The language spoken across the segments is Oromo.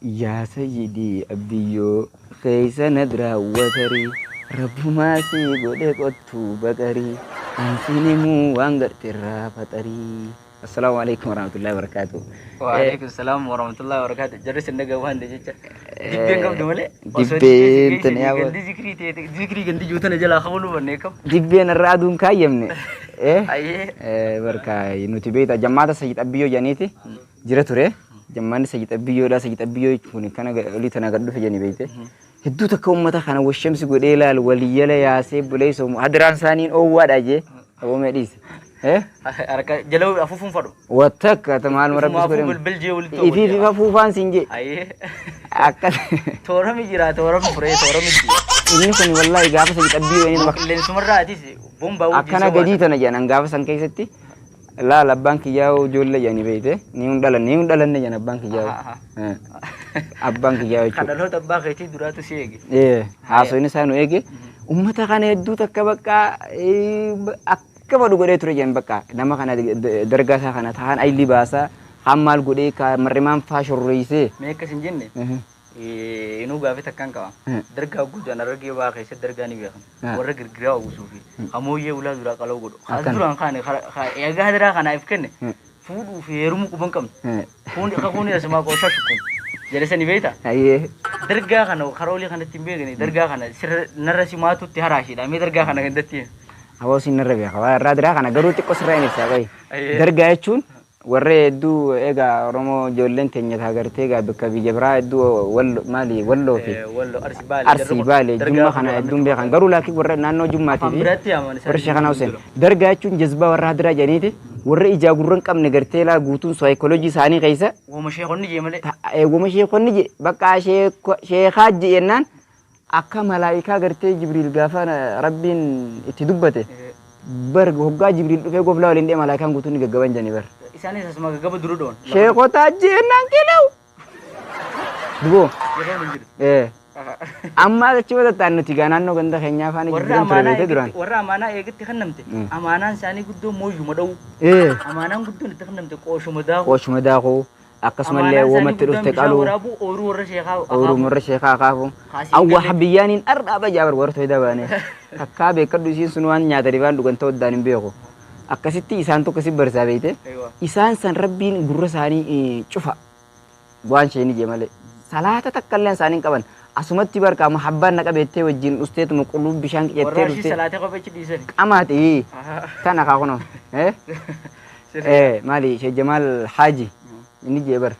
يا سيدي أبديو كيس ندرا وتري رب ما سيقول قطو بقري أنسيني مو وانغر ترى فتري. السلام عليكم ورحمة الله وبركاته. وعليكم السلام ورحمة الله وبركاته. جرس النجا وهند جيتش. دبين كم دمله؟ دبين تنياو. ذكري كندي جوتنا جلا خولو بنيكم. دبين الرادون كايمني. أيه. بركاي نتبيت جماعة سيد أبيو جانيتي جرتوري. جماعة سيد أبيو لا سيد أبيو يكون كنا قلي تناقضوا في جاني بيته. هدو تكون متى خنا والشمس قليلة الولية لا ياسب وليس هدران سانين أو وادجة أو مديس. أركا جلو أفوفهم فرو. واتك تمام مربي سكولم. أفوف بالبلجي ولتو. إيه أفوفان سينجي. أيه. أكل. تورم يجرا تورم فري تورم يجي. ini kan wallahi gafa sa gitabbiyo ini bak len sumarra atisi bomba wuji akana gadita na jana gafa san kaysatti la banki yawo jolle yani beete ni undalan ne jana banki yawo banki yawo kada lo tabba kayti duratu seegi haso ini sanu ege ummata kana heddu takka bakka akka badu gode ture jan bakka nama kana darga sa kana tahan ay libasa hamal gode ka mariman fashurrise me ka sinjenne inu gafi takkan kawa darga gudu ana rage ba kai sai darga ni biyan warra girgira wa sufi amoye wula dura kalau gudu haduran khane ya ga hadira kana ifkenne fudu ferum ku bankam kundi ka kundi sama ko shashku jere sani beita aye darga kana kharoli kana timbe gani darga kana sir narasi matu ti harashi da me darga kana gandati awasi narrabe kawa radira kana garuti ko sirani sabai darga yachun warre du ega romo jollen tenya tagart ga bika bi jabra du wal mali wallo fi wallo arsibale jumma khana dumbe khan garu laki warre nanno jummati bi warre shekana husen darga chun jazba warra hadra janiti warre ijagurran kamne garte la gutun psychology sani kaisa wo ma shekonni je male wo ma shekonni je baka shekhaji yenan akka malaika garte jibril gafana rabbin itidubbate bar hogga jibril dufe gofla walinde malaikan gutun gaggaban jani bar isani sasma gagaba duru don sheko taje nan kilau dugo amma da ciwo da tannuti ga nanno ganda kenya fani gidan turbe duran warra amana e gitti khannamte amanan sani guddo moyu madaw amanan guddo ni takhnamte qoshu madaw akasmalle wo matru taqalu oru warra shekha akafu aw habiyanin arda ba jabar warto da bane akkabe kaddu sin sunwan nyaata diban dugan tawdanin beeko akkasitti isaan tokko si barsaabeyte isaan san rabbiin gurra saanii cufa waan sheeni je male salaata takkalleen saaniin qaban asumatti barka muhabban naqabeete wajjin usteet muqulub bishaan qiyyattee dhufte salaata qabachi dhiisan qamaati tana ka kuno mali she jamal haji inni je bar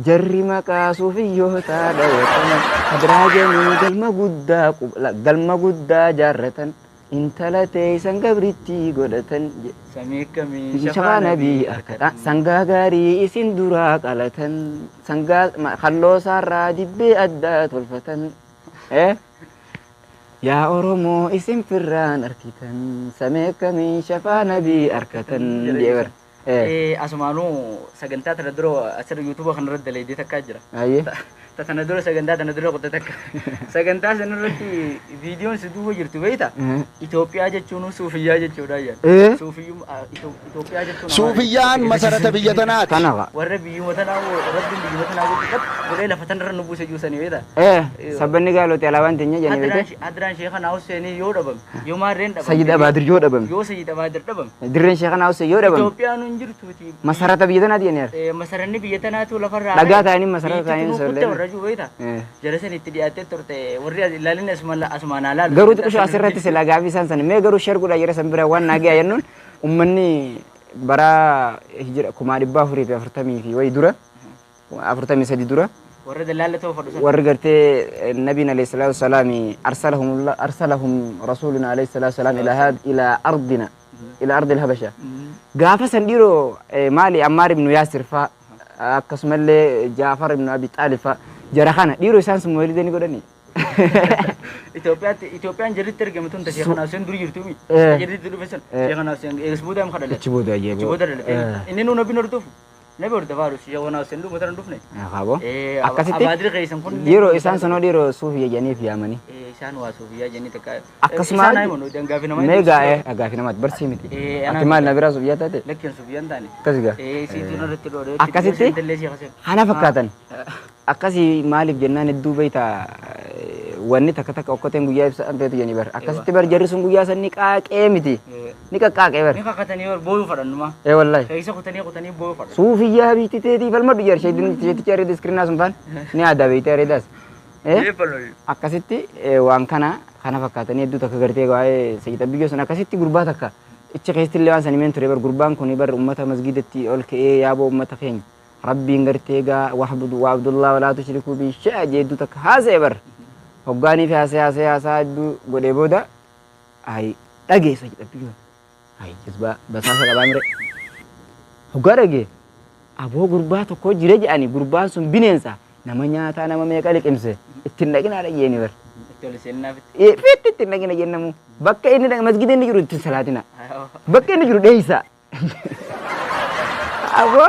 jarri maqaa suufiyyoota dhawatan hadraajanii galma guddaa jaarratan intalate sangabritti godatan samikami shafa nabi arkata sangagari isin dura qalatan sanga khallo sarra dibbe adda tolfatan ya oromo isin firran arkitan samikami shafa nabi arkatan dewer asmanu saganta tadro asar youtube kan radda leedi takajira aye تتندر سجندا تندر قطتك سجندا سنرتي فيديو سدوه جرتو بيتا إثيوبيا جتشونو صوفيا جتشودا يا صوفيوم إثيوبيا جتشونو صوفيان مسارة بيجتنا تناغا ورا بيجمتنا ورد بيجمتنا ولا لفتن رنبو سجوسني بيتا سبني قالوا تلاوان تنيا جاني بيتا أدران شيخنا أوسيني يودبم يوم رين سيد أبادر يودبم سيد أبادر دبم درين شيخنا أوسي يودبم إثيوبيا ننجرتو مسارة بيجتنا دينير مسارة بيجتنا تو لفر لقى تاني مسارة تاني سولة رجو بيتا جلسني تدياتي ترتي وري لالين اسمنا لا غرو تكشو اسرتي سلا غافي سانسن مي غرو شرغو دا يرسن برا وانا غا ينون امني برا هجر كماري بافري في افرتمي في وي دورا افرتمي سدي دورا ورد لاله تو فدو ورغرتي النبي عليه الصلاه والسلام ارسلهم رسولنا عليه الصلاه والسلام الى ارضنا الى ارض الحبشه غافا سنديرو مالي عمار بن ياسر فا كسمله جعفر بن ابي طالب جرخانه ديرو سانس مولدني غدني ኢትዮጵያን ጀሪት ተርገምቱን ተሸኸና ሰን ዱር ይርቱሚ ጀሪት ዱር ፈሰን ሸኸና ሰን ኤክስቦዳም ኸዳለ ችቦዳ ችቦዳ እኔ ነው ነብይ ነርቶ Nebor dabaru si wana sendu motaran dufne. Qabo. Akkasitti abadri qeessan kun yeroo isaan sanoo dhiiroo suufii jedhanii fi yaamanii. Isaan waa suufiyaa jenni takka. Akkasuma meegaa gaafi namaatti barsii miti. Ati maal na biraa suufiyaa taate? Lakkeen suufiyaan taane. Akkasigaa. Siituu irratti dhoodhee. Akkasitti kana fakkaatan. Akkasii maaliif jennaan hedduu beeyta wanni takka takka okkoteen guyyaa ibsaan ta'etu jenni bar. Akkasitti bar jarri sun guyyaa san ni qaaqee miti. Ni qaqqaaqee bar. Ni qaqqatanii bar booyuu fadhannuma. Wallahi. Keessa kutanii booyuu fadhan. Suufiyyaa biitti ta'eetii falmadhu jar sheedin jeeticha reeda iskiriinaa sun faan ni aadaa beeytee reedaas. Akkasitti waan kana fakkaatanii hedduu takka gartee waa'ee sayyida biyyoo sun akkasitti gurbaa takka ichi keessatti illee waan san himeen ture bar gurbaan kun bar ummata masgidatti ol ka'ee yaaboo ummata keenya rabbiin gartee gaa wa'abdullah walaa tushrikuu bi shay'a jeedduu takka haasa'e bar hoggaanii fi haasaa hedduu godhee booda ay dhagee sayyida biyyoo ay jizbaa basaasa qabaa mire hoggaa dhagee aboo gurbaa tokko jire jedhanii gurbaan sun bineensa nama nyaataa nama meeqa liqimse ittiin dhaqinaa dhageeni bar. Fiitti ittiin dhaqina jennamu bakka inni masgida inni jiru ittiin salaatina bakka inni jiru dheeysa. Aboo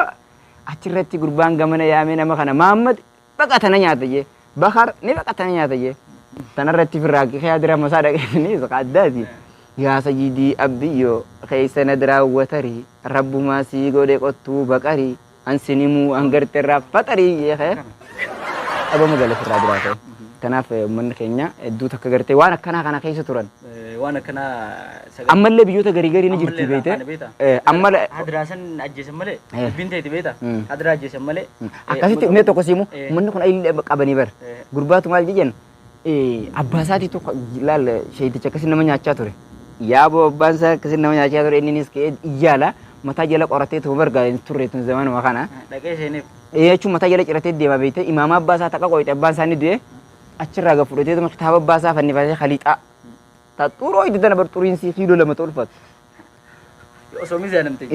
achirratti gurbaan gamana yaamee nama kana Mahammad baqatana nyaata jee Bakar ni baqatana nyaata jee tanarratti firraaqi kee adira masaa dhaqeetanii saqaaddaati. Yaa sayyidii abbiyyoo keessa na diraawwatarii rabbumaa sii godhe qottuu baqarii ansinimuu angarte irraa faxarii jeeqee aba magaalaa firraa jiraate. Kanaaf uummanni keenya hedduu takka gartee waan akkanaa kana keessa turan. Waan akkanaa ammallee biyyoota garii ni jirti beekte. Ammallee hadraasan ajjeesan malee binteeti beekta. Hadraa ajjeesan malee. Akkasitti umee tokko siimu uummanni kun ayillee qabanii bar. Gurbaatu maal jedhan abbaa isaatii tokko laal sheeticha akkasii nama nyaachaa ture. Yaaboo abbaan isaa akkasii nama nyaachaa ture innis ka'ee iyyaala mataa jala qoratee tuma bargaa turre tun zamanuma kana. Dhaqee seeniif. Jechuun mataa jala ciratee deema beekte imaama abbaa isaa taqa qoyite abbaan isaa ni du'e achirraa gad fudhatee tuma kitaaba abbaa isaa fannifatee khaliixaa taxuroo itti dana barxuriin si kiiloo lama tolfatu. Osoo miizaan namti.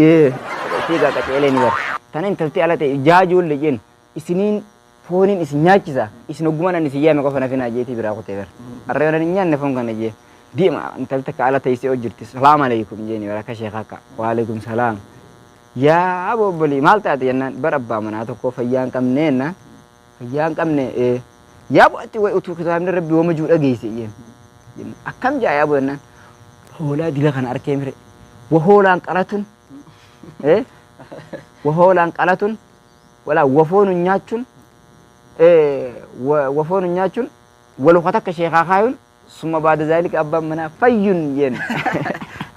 Fiigaa qaceelee ni bar. Tana intaltee ala ta'e jaajoollee jeen isiniin fooniin isin nyaachisa isin ogummaan isin yaame qofa nafinaa jeetii biraa kutee bar. Arreeyoon hin nyaanne foon kana jee. Diima intaltee akka ala ta'isee hojjirti. Salaamu alaikum jeeni bara akka sheekaa akka. Waalaikum salaam. Yaa abobbali maal taate jennaan bara abbaa manaa tokko fayyaa hin qabneenna. Fayyaa hin qabne yaa bo'atti wayi utuu kitaabni rabbi wooma juu dhageesse jeen. Akkam jaa yaa bo'o jennaan. Hoolaa dila kana arkee mire. Wahoolaan qalatun. Wahoolaan qalatun. Walaa wafoonu nyaachuun. Wafoonu nyaachuun. Walukata akka sheekaa kaayuun. Summa baada zaalika abbaan manaa fayyun jeen.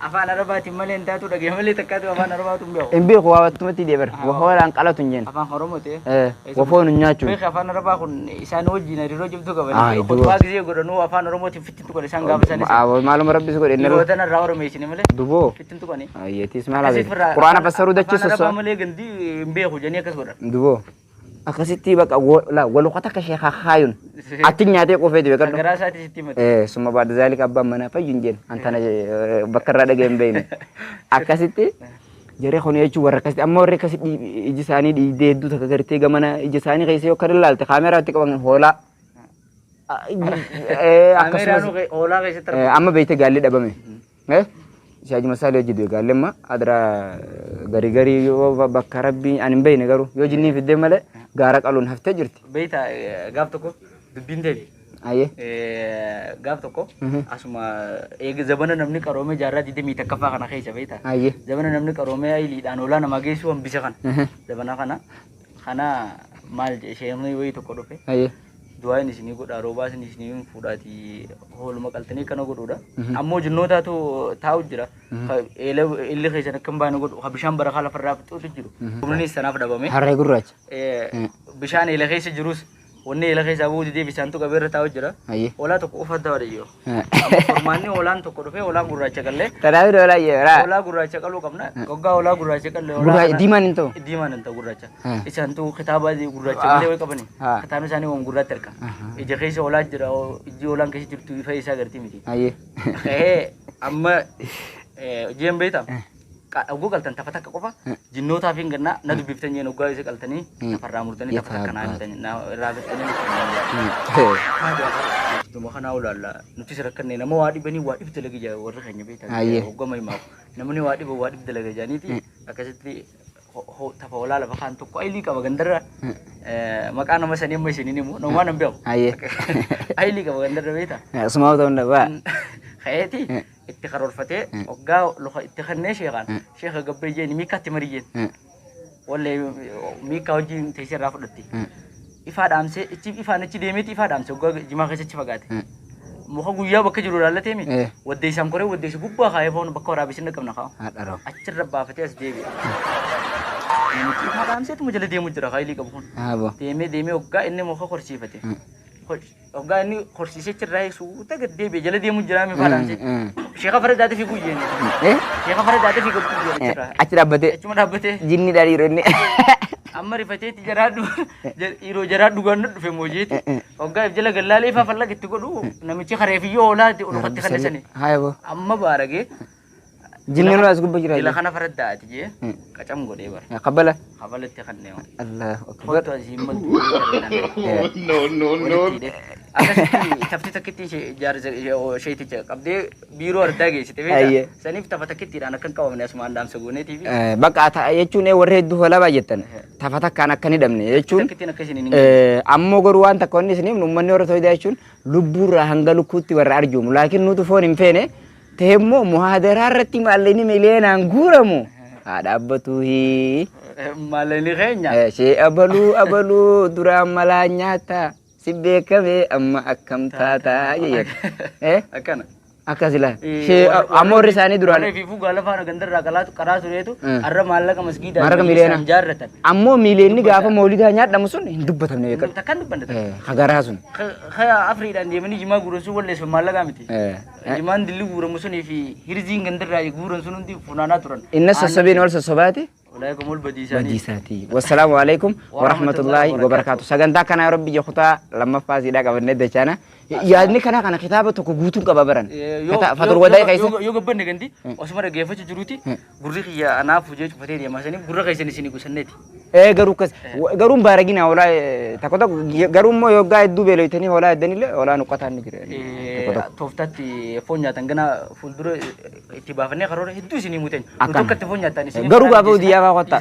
Afaan Arabaatiin malee hin taatu dhagee malee takkaatu afaan Arabaatu hin beeku. Hin beeku waa wattumatti deebar. Wahoolaan qalatu hin jeen. Afaan Oromoo ta'e. Wafoon hin nyaachuun. Beeku afaan Arabaa kun isaan wajjin hariiroo jibdu qaban. Waa gisee godhanuu afaan Oromootiin fittintu godhe isaan gaafa isaanii. Maaluma rabbis godhe inni. Yeroo tana irraa Oromeessine malee. Duboo. Fittintu qani. Ayyeetis maala beeku. Quraana fassaruu dachiisu. Afaan Arabaa malee gandi hin beeku jennee akkas godhan. Duboo. Akkasitti bakka walukata akka sheekaa kaayuun. Ati nyaatee qofee dhibe kadhu. Garaa isaatii sitti himate. Summa baada zaalika abbaan manaa fayyun jeen. Antana bakka irraa dhagee hin beekne. Akkasitti jaree kun jechuun warra akkasitti amma warri akkasitti iji isaanii dhiidee hedduu takka gartee gamana iji isaanii keessa yoo akka ilaalte kaameraatti qaban hoolaa. Akkasumas hoolaa keessatti argamu. Amma beekte gaalli dhabame. Shaaji masaalee hojjetu gaalli amma adara garii yoo bakka rabbii ani hin beekne garuu yoo jinniin fiddee malee gaara qaluun haftee jirti. Beekta gaaf tokko dubbiin deebi. Gaaf tokko asuma zabana namni qaroomee jaarraa 21ffaa kana keessa beekta. Zabana namni qaroomee ayiliidhaan hoolaa namaa geessu hambisa kana. Zabana kana maal isheen wayii tokko dhufe. Du'aan isinii godha roobaa isinii fuudhaati hooluma qaltanii kana godhuudha. Ammoo jinnootaatu taa'u jira. Illi keessan akkam baane godhu bishaan barakaa lafarraa fixuutu jiru. Humnis sanaaf dhabame. Harree gurraacha. Bishaan ila keessa jirus wanni ila keessa buuti dee bishaan tokko beerra taa'u jira. Hoolaa tokko uffata wadayyo. Formaanni hoolaan tokko dhufe hoolaan gurraacha qallee. Tadaabii hoolaa yeera. Hoolaa gurraacha qaluu qabna. Goggaa hoolaa gurraacha qallee. Diimaan hin ta'u. Diimaan hin ta'u gurraacha. Isaan tu kitaaba gurraacha malee way qabani. Kitaabni isaanii waan gurraatti arga. Ija keessa hoolaa jira iji hoolaan keessa jirtu ifa isaa agartii miti. Amma jeen beektaa. Oguu qaltan tafa takka qofa jinnootaaf hin gannaa na dubbiftan jeen oggaa isa qaltanii tafarraa murtanii tafa takka naa irraa gattanii. Duma kanaa olaalla nuti rakkanne nama waa dhibanii waa dhib dalaga jaa warra keenya beektaa. Oggaa mahimaaf namni waa dhiba waa dhib dalaga jaaniiti akkasitti tafa walaala bakaan tokko aylii qaba gandarra maqaa nama sanii amma isin inni nama nan beeku aylii qaba gandarra beeta sumaa ta'uu danda'a khayeeti itti karoorfatee waggaa loka itti kennee sheekha gabbee jeeni miikaatti mariyyeen wallee miikaa wajjin teessee irraa fudhatte ifaa dhaamsee ifaan achi deemeeti ifaa dhaamsee waggaa jimaa keessatti fagaate muka guyyaa bakka jiru laallatee mi waddeessaan koree waddeessu gubbaa kaayee foon bakka waraabessin dhaqqabna kaa'u achirra baafatee as deebi'e. Ifaa dhaamsee tuma jala deemu jira kaayilii qabu kun deemee waggaa inni muka horsiifate waggaa inni horsiisee cirraa suuta gad deebi'e jala deemu jira mi ifaa dhaamsee sheekha fara daatee fi guyyeen sheekha fara daatee fi guyyeen achi dhaabbatee achuma dhaabbatee jinni dhaadhiiroo inni amma rifateeti jaraadhu yeroo jaraadhu gannu dhufe moojeeti waggaa jala gallaalee ifaa fallaqa itti godhu namichi kareefiyyoo oolaati olukatti kannasani amma baaragee jinni nulas gubba jira jila kana faraddaati jee qacam godhee bara qabala qabalatti kannee Allahu akbar foto azimma no akkasitti tafti takkitti sheeticha qabdee biiroo ardaa geessite beektaa saniif tafa takkittiidhaan akkan qabamne asumaan dhaamsa gooneetii fi bakka jechuun warra hedduu hola baay'attan tafa takkaan akka ni dhabne jechuun ammoo garuu waan takka wanni isiniif uummanni warra ta'uu jechuun lubbuurraa hanga lukkuutti warra arjoomu laakiin nuti foon hin feene ta'emmoo muhaadaraa irratti maallaqni miliyeenaan guuramu haa dhaabbatuuhi maallaqni keenya shee abaluu duraan malaa nyaata si beekame amma akkam taataa jechuudha akkana akkasila shee amoorri isaanii duraan fi fuugaa lafaan gandarraa karaa tureetu arra maallaqa masgiidaa maallaqa miliyoona jaarratan ammoo miliyoonni gaafa moolidaa nyaadhamu sun hin dubbatamne beekan takkan dubbanne hagaraa sun kaya afriidhaan deemanii jimaa guuran sun walleessu maallaqaa miti jimaan dilli guuramu sunii fi hirziin gandarraa guuran sun hundi funaanaa turan inna sassabiin wal sassabaati ولكم البديساتي والسلام عليكم ورحمة الله وبركاته سجنتا كان يا ربي يخطا لما فازي دا قبل ندى كنا يعني كنا كتابة كوجوتون كبابران فتور وداي كيسه يو قبل نجندي أسمع رجيفة جروتي غريق يا أنا فوجي فتيري ما سني غريق كيسه نسيني كوسنتي غروك غروم بارجينا ولا تكودا غروم ما يوجا يدو بيلو يتني ولا دنيله ولا نقطة نجري توفتي فونيا تنجنا فولدرو اتباعنا قرار هدو سني موتين وتوك تفونيا تاني غروك أبو ديا ما قطع